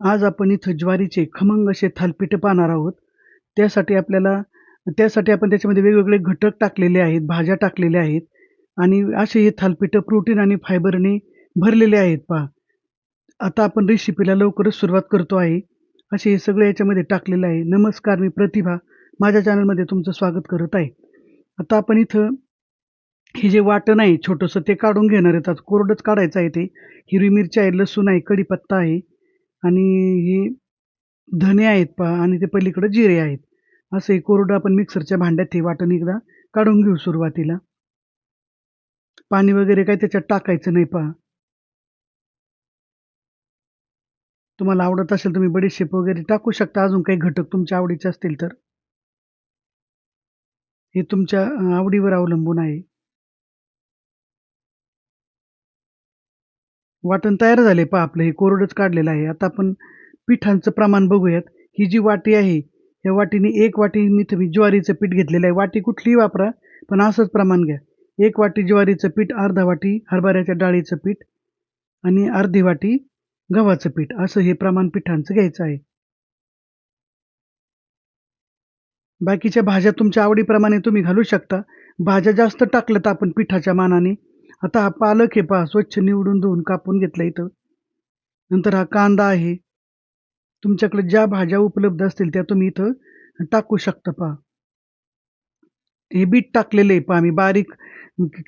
आज आपण इथं ज्वारीचे खमंग असे थालीपीठ पाहणार आहोत. त्यासाठी आपल्याला त्यासाठी आपण त्याच्यामध्ये वेगवेगळे घटक टाकलेले आहेत, भाज्या टाकलेल्या आहेत आणि असे हे थालीपीठ प्रोटीन आणि फायबरने भरलेले आहेत पहा. आता आपण रेसिपीला लवकरच सुरुवात करतो आहे. असे हे सगळे याच्यामध्ये टाकलेलं आहे. नमस्कार, मी प्रतिभा. माझ्या चॅनलमध्ये तुमचं स्वागत करत आहे. आता आपण इथं हे जे वाटण आहे छोटंसं ते काढून घेणार आहेत. आता कोरडंच काढायचं आहे ते. हिरवी मिरची आहे, लसूण आहे, कढीपत्ता आहे आणि हे धने आहेत पहा आणि ते पलीकडे जिरे आहेत. असं हे कोरडं आपण मिक्सरच्या भांड्यात हे वाटण एकदा काढून घेऊ सुरुवातीला. पाणी वगैरे काही त्याच्यात टाकायचं नाही पहा. तुम्हाला आवडत असेल तुम्ही बडीशेप वगैरे टाकू शकता, अजून काही घटक तुमच्या आवडीचे असतील तर. हे तुमच्या आवडीवर अवलंबून आहे. वाटण तयार झाले पहा आपलं, हे कोरडंच काढलेलं आहे. आता आपण पिठांचं प्रमाण बघूयात. ही जी वाटी आहे, या वाटीने 1 वाटी तुम्ही ज्वारीचं पीठ घेतलेलं आहे. वाटी कुठलीही वापरा, पण असंच प्रमाण घ्या. 1 वाटी ज्वारीचं पीठ, अर्धा वाटी हरभऱ्याच्या डाळीचं पीठ आणि अर्धी वाटी गव्हाचं पीठ, असं हे प्रमाण पिठांचं घ्यायचं आहे. बाकीच्या भाज्या तुमच्या आवडीप्रमाणे तुम्ही घालू शकता. भाज्या जास्त टाकल्या तर आपण पिठाच्या मानाने. आता हा पालक आहे पहा, स्वच्छ निवडून धुवून कापून घेतला इथं. नंतर हा कांदा आहे. तुमच्याकडे ज्या भाज्या उपलब्ध असतील त्या तुम्ही इथं टाकू शकता पहा. हे बीट टाकलेलं आहे पहा मी बारीक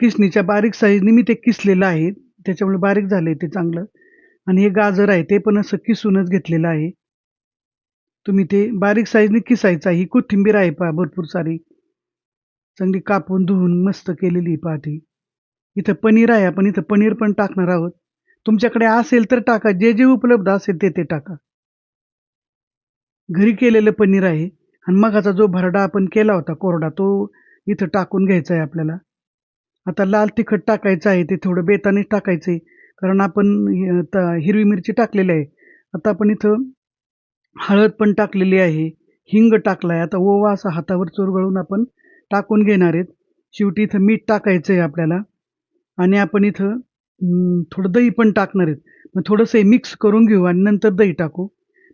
किसणीच्या बारीक साईजनी मी ते किसलेलं आहे. त्याच्यामुळे बारीक झालंय ते चांगलं. आणि हे गाजर आहे ते पण असं किसूनच घेतलेलं आहे. तुम्ही ते बारीक साईजनी किसायचं आहे. ही कोथिंबीर आहे पहा भरपूर सारी. चांगली कापून धुवून मस्त केलेली पहा ती. इथं पनीर आहे. आपण इथं पनीर पण टाकणार आहोत. तुमच्याकडे असेल तर टाका. जे जे उपलब्ध असेल ते टाका. घरी केलेलं पनीर आहे आणि मगाचा जो भरडा आपण केला होता कोरडा, तो इथं टाकून घ्यायचा आहे आपल्याला. आता लाल तिखट टाकायचं आहे, ते थोडं बेतानेच टाकायचं आहे. कारण आपण हिरवी मिरची टाकलेली आहे. आता आपण इथं हळद पण टाकलेली आहे, हिंग टाकलाय. आता ओवा असा हातावर चुरगळून आपण टाकून घेणार आहेत. शेवटी इथं मीठ टाकायचं आहे आपल्याला आणि आपण इथं थोडं दही पण टाकणार आहेत. मग थोडंसं हे मिक्स करून घेऊ आणि नंतर दही टाकू.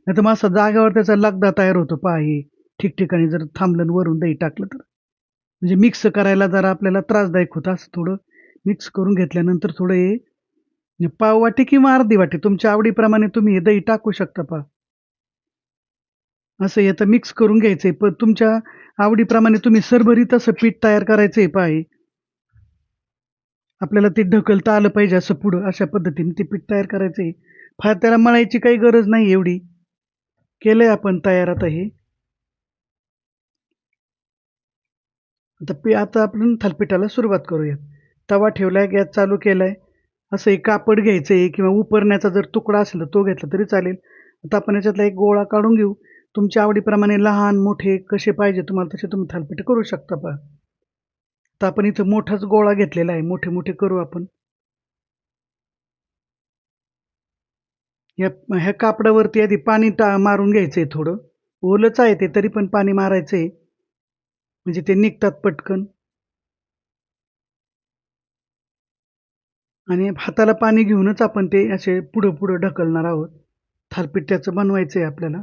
नाहीतर मग असा जागेवर त्याचा लगदा तयार होतो पहा हे. ठिकठिकाणी जर थांबलं आणि वरून दही टाकलं तर. म्हणजे मिक्स करायला जरा आपल्याला त्रासदायक होतं. असं थोडं मिक्स करून घेतल्यानंतर थोडं हे पाववाटी किंवा अर्धी वाटी तुमच्या आवडीप्रमाणे तुम्ही हे दही टाकू शकता पहा. असं हे आता मिक्स करून घ्यायचंय. पण तुमच्या आवडीप्रमाणे तुम्ही सरभरीत असं पीठ तयार करायचंय पहा हे. आपल्याला ते ढकलता आलं पाहिजे असं पुढं, अशा पद्धतीने ते पीठ तयार करायचंय. फार त्याला मळायची काही गरज नाही एवढी. केलंय आपण तयार आता हे. आता आपण थालीपीठाला सुरुवात करूया. तवा ठेवलाय, गॅस चालू केलाय. असं एक कापड घ्यायचंय किंवा उपरण्याचा जर तुकडा असेल तर तो घेतला तरी चालेल. आता आपण याच्यातला एक गोळा काढून घेऊ. तुमच्या आवडीप्रमाणे लहान, मोठे कसे पाहिजे तुम्हाला तसे तुम्ही थालीपीठ करू शकता पहा. तर आपण इथं मोठाच गोळा घेतलेला आहे. मोठे-मोठे करू आपण. ह्या कापडावरती आधी पाणी मारून घ्यायचंय थोडं. ओलंच आहे ते तरी पण पाणी मारायचंय. म्हणजे ते निघतात पटकन. आणि हाताला पाणी घेऊनच आपण ते असे पुढं-पुढं ढकलणार आहोत. थालीपीठ त्याचं बनवायचंय आपल्याला.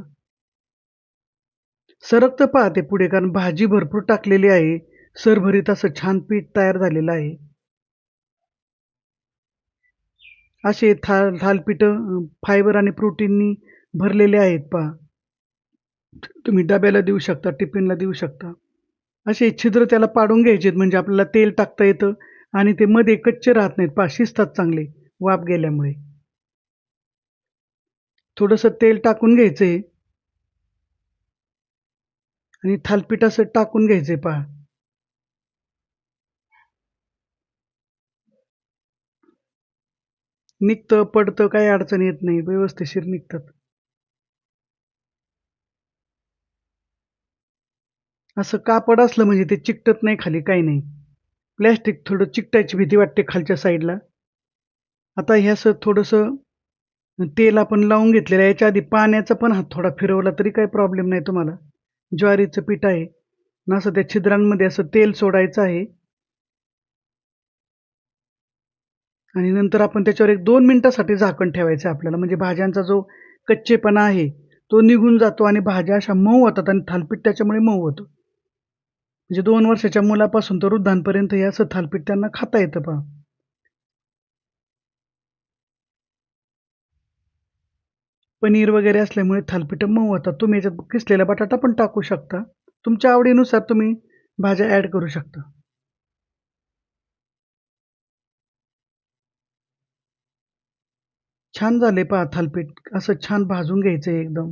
सरकतं पहा ते पुढे कारण भाजी भरपूर टाकलेली आहे. सरभरीत असं छान पीठ तयार झालेलं आहे. असे थालीपीठं फायबर आणि प्रोटीननी भरलेले आहेत पहा. तुम्ही डब्याला देऊ शकता, टिफिनला देऊ शकता. असे छिद्र त्याला पाडून घ्यायचेत म्हणजे आपल्याला तेल टाकता येतं आणि ते मध्ये कच्चे राहत नाहीत पहा, शिजतात चांगले वाफ गेल्यामुळे. थोडंसं तेल टाकून घ्यायचंय आणि थालीपीठ असं टाकून घ्यायचंय पहा. निघतं, पडतं, काही अडचण येत नाही. व्यवस्थिशीर निघतात. असं कापड असलं म्हणजे ते चिकटत नाही खाली, काही नाही. प्लास्टिक थोडं चिकटायची भीती वाटते खालच्या साईडला. आता हे असं थोडंसं तेल आपण लावून घेतलेलं आहे. याच्या आधी पाण्याचा पण हात थोडा फिरवला तरी काही प्रॉब्लेम नाही तुम्हाला. ज्वारीचं पीठ आहे. आणि असं त्या छिद्रांमध्ये असं तेल सोडायचं आहे. आणि नंतर आपण त्याच्यावर एक 2 मिनिटासाठी झाकण ठेवायचं आहे आपल्याला. म्हणजे भाज्यांचा जो कच्चेपणा आहे तो निघून जातो आणि भाज्या अशा मऊ होतात आणि थालीपीठ त्याच्यामुळे मऊ होतं. म्हणजे 2 वर्षाच्या मुलापासून तर वृद्धांपर्यंत हे असं थालीपीठ त्यांना खाता येतं पहा. पनीर वगैरे असल्यामुळे थालीपीठं मऊ होतात. तुम्ही याच्यात किसलेला बटाटा पण टाकू शकता. तुमच्या आवडीनुसार तुम्ही भाज्या ॲड करू शकता. छान झाले पहा थालीपीठ. असं छान भाजून घ्यायचं एकदम.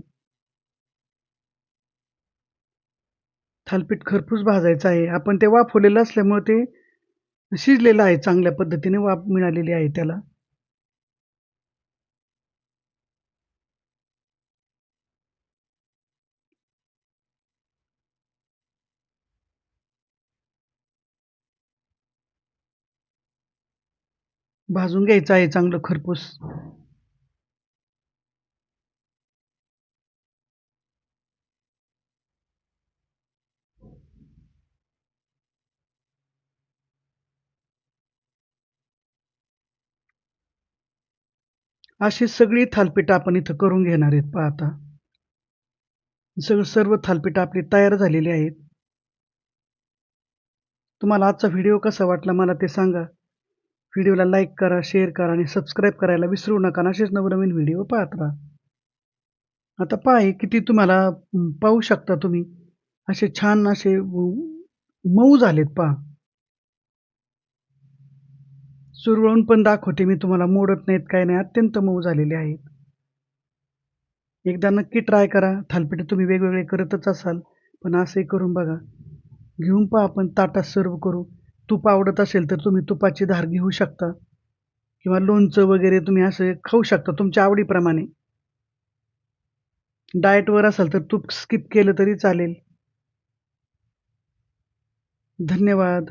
थालीपीठ खरपूस भाजायचं आहे. आपण ते वाफवलेलं असल्यामुळे ते शिजलेलं आहे. चांगल्या पद्धतीने वाफ मिळालेली आहे त्याला. भाजून घ्यायचं आहे चांगलं खरपूस. अशी सगळी थालीपीठं आपण इथं करून घेणार आहेत पहा आता. सर्व थालीपीठं आपली तयार झालेली आहेत. तुम्हाला आजचा व्हिडिओ कसा वाटला मला ते सांगा. व्हिडिओला लाईक करा, शेअर करा आणि सबस्क्राईब करायला विसरू नका आणि असेच नवनवीन व्हिडिओ पाहत राहा. आता पहा हे किती तुम्हाला पाहू शकता तुम्ही. असे छान असे मऊ झालेत पहा. चुरवळून पण दाखवते मी तुम्हाला मोडत नाहीत काही नाही. अत्यंत मऊ झालेले आहेत. एकदा नक्की ट्राय करा. थालीपीठ तुम्ही वेगवेगळे करतच असाल, पण असंही करून बघा. घेऊन पहा आपण ताटात सर्व्ह करू. तूप आवडत असेल तर तुम्ही तुपाची धार घेऊ शकता किंवा लोणचं वगैरे तुम्ही असं खाऊ शकता तुमच्या आवडीप्रमाणे. डाएटवर असाल तर तूप स्किप केलं तरी चालेल. धन्यवाद.